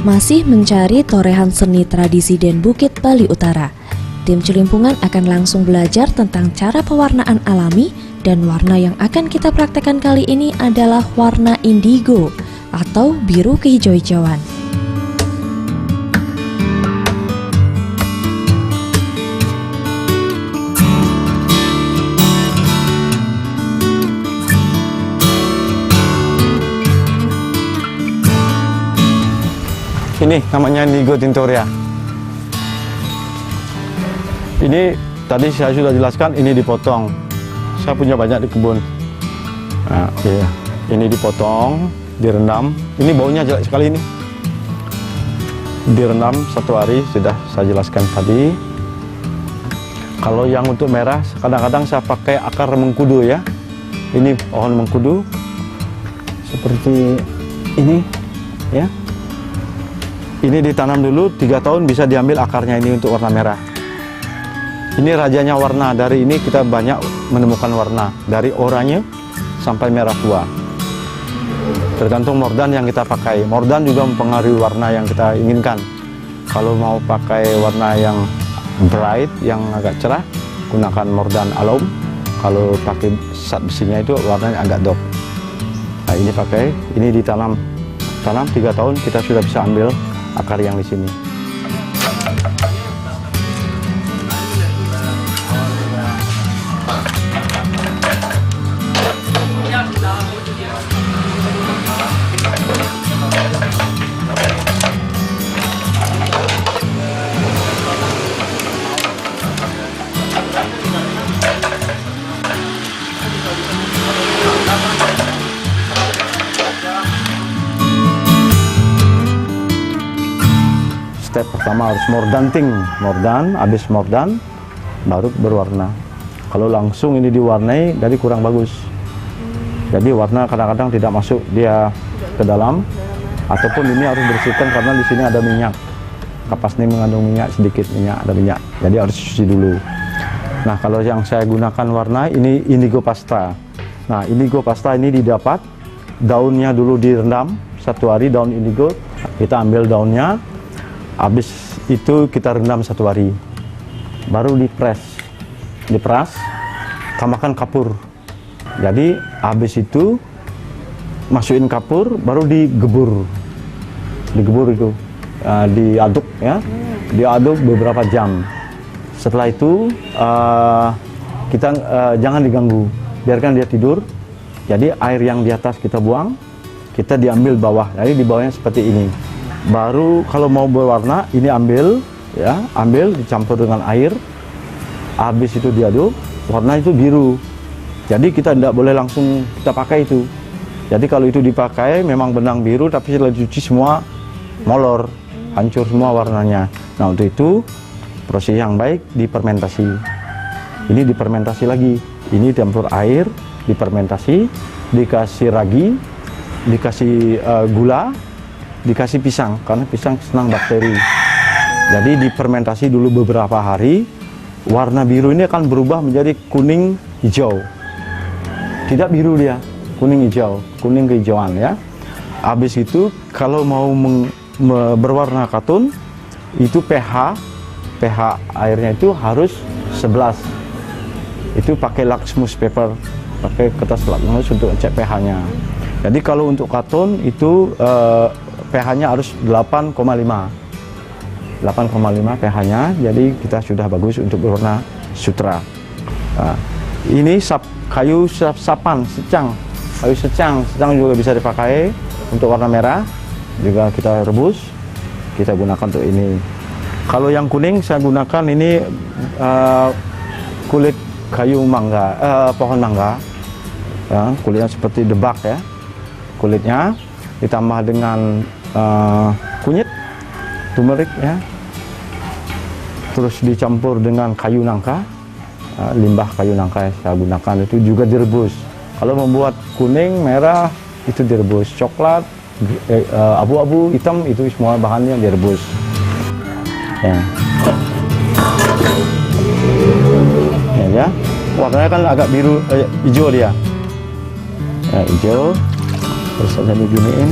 Masih mencari torehan seni tradisi Den Bukit Bali Utara, tim Celimpungan akan langsung belajar tentang cara pewarnaan alami, dan warna yang akan kita praktekkan kali ini adalah warna indigo atau biru kehijau-hijauan. Ini namanya indigo tintoria. Ini tadi saya sudah jelaskan, ini dipotong. Saya punya banyak di kebun. Nah, iya. Ini dipotong, direndam. Ini baunya jelek sekali ini. Direndam 1 hari, sudah saya jelaskan tadi. Kalau yang untuk merah, kadang-kadang saya pakai akar mengkudu ya. Ini pohon mengkudu. Seperti ini ya. Ini ditanam dulu 3 tahun, bisa diambil akarnya ini untuk warna merah. Ini rajanya warna. Dari ini kita banyak menemukan warna, dari oranye sampai merah tua. Tergantung mordan yang kita pakai. Mordan juga mempengaruhi warna yang kita inginkan. Kalau mau pakai warna yang bright, yang agak cerah, gunakan mordan alum. Kalau pakai zat besinya itu warnanya agak dark. Nah, ini pakai, ini ditanam 3 tahun, kita sudah bisa ambil akar yang di sini. Step pertama harus mordan, habis mordan baru berwarna. Kalau langsung ini diwarnai, jadi kurang bagus. Jadi warna kadang-kadang tidak masuk dia ke dalam, ataupun ini harus bersihkan karena di sini ada minyak. Kapas ini mengandung minyak, sedikit minyak, ada minyak. Jadi harus cuci dulu. Nah, kalau yang saya gunakan warna ini indigo pasta. Nah, indigo pasta ini didapat daunnya dulu direndam 1 hari, daun indigo. Kita ambil daunnya. Habis itu kita rendam 1 hari, baru diperas, tambahkan kapur. Jadi habis itu masukin kapur, baru digebur itu, diaduk ya, diaduk beberapa jam. Setelah itu kita jangan diganggu, biarkan dia tidur. Jadi air yang di atas kita buang, kita diambil bawah. Jadi di bawahnya seperti ini. Baru kalau mau berwarna, ini ambil dicampur dengan air, habis itu diaduk, warna itu biru. Jadi kita tidak boleh langsung kita pakai itu. Jadi kalau itu dipakai memang benang biru, tapi setelah dicuci semua molor, hancur semua warnanya. Nah, untuk itu proses yang baik difermentasi. Ini difermentasi lagi, ini campur air, difermentasi, dikasih ragi, dikasih gula, dikasih pisang, karena pisang senang bakteri. Jadi difermentasi dulu beberapa hari, warna biru ini akan berubah menjadi kuning hijau. Tidak biru dia, kuning hijau, kuning kehijauan ya. Habis itu kalau mau berwarna katun, itu pH airnya itu harus 11. Itu pakai lakmus paper, pakai kertas lakmus untuk cek pH-nya. Jadi kalau untuk katun itu pH-nya harus 8,5 pH-nya, jadi kita sudah bagus untuk berwarna sutra. Nah, ini kayu sapan, kayu secang juga bisa dipakai untuk warna merah, juga kita rebus, kita gunakan untuk ini. Kalau yang kuning saya gunakan ini kulit kayu mangga, pohon mangga, ya, kulitnya seperti debak ya, kulitnya ditambah dengan kunyit, turmeric ya, terus dicampur dengan kayu nangka, limbah kayu nangka yang saya gunakan itu juga direbus. Kalau membuat kuning, merah itu direbus, coklat, abu-abu, hitam itu semua bahannya direbus. Ya. Ya, warnanya kan agak biru, hijau dia. Ya, hijau. Terus ada diginiin.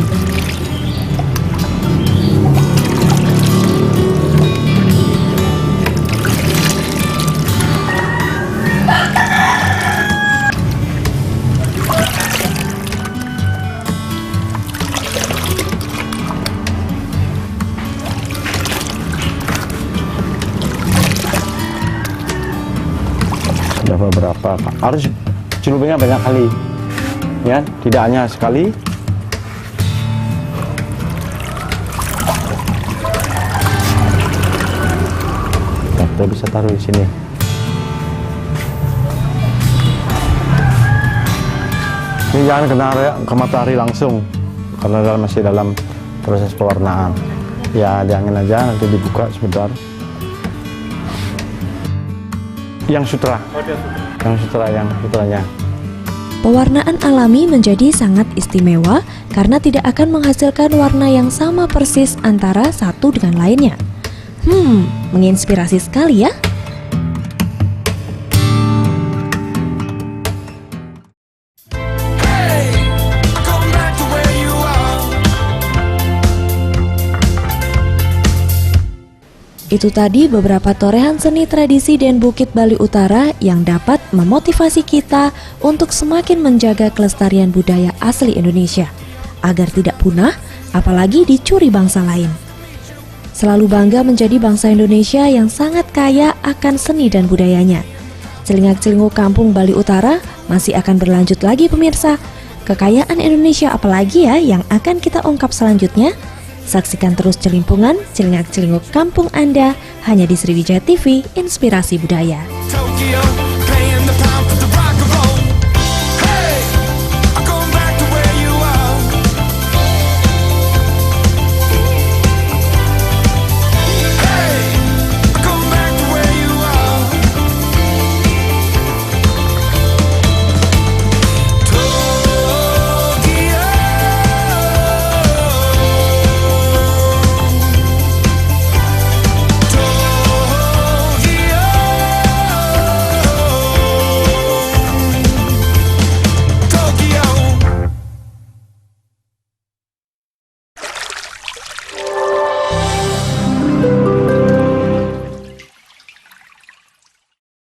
beberapa. Harus celupinnya banyak kali, ya, tidak hanya sekali. Kita bisa taruh di sini. Ini jangan kena ke matahari langsung, karena masih dalam proses pewarnaan. Ya, diangin aja, nanti dibuka sebentar. Yang sutranya. Pewarnaan alami menjadi sangat istimewa karena tidak akan menghasilkan warna yang sama persis antara satu dengan lainnya. Menginspirasi sekali ya. Itu tadi beberapa torehan seni tradisi Den Bukit Bali Utara yang dapat memotivasi kita untuk semakin menjaga kelestarian budaya asli Indonesia agar tidak punah, apalagi dicuri bangsa lain. Selalu bangga menjadi bangsa Indonesia yang sangat kaya akan seni dan budayanya. Celingak-celinguk kampung Bali Utara masih akan berlanjut lagi pemirsa. Kekayaan Indonesia apalagi ya yang akan kita ungkap selanjutnya? Saksikan terus Celimpungan, celingak-celinguk kampung Anda hanya di Sriwijaya TV, Inspirasi Budaya. Tokyo.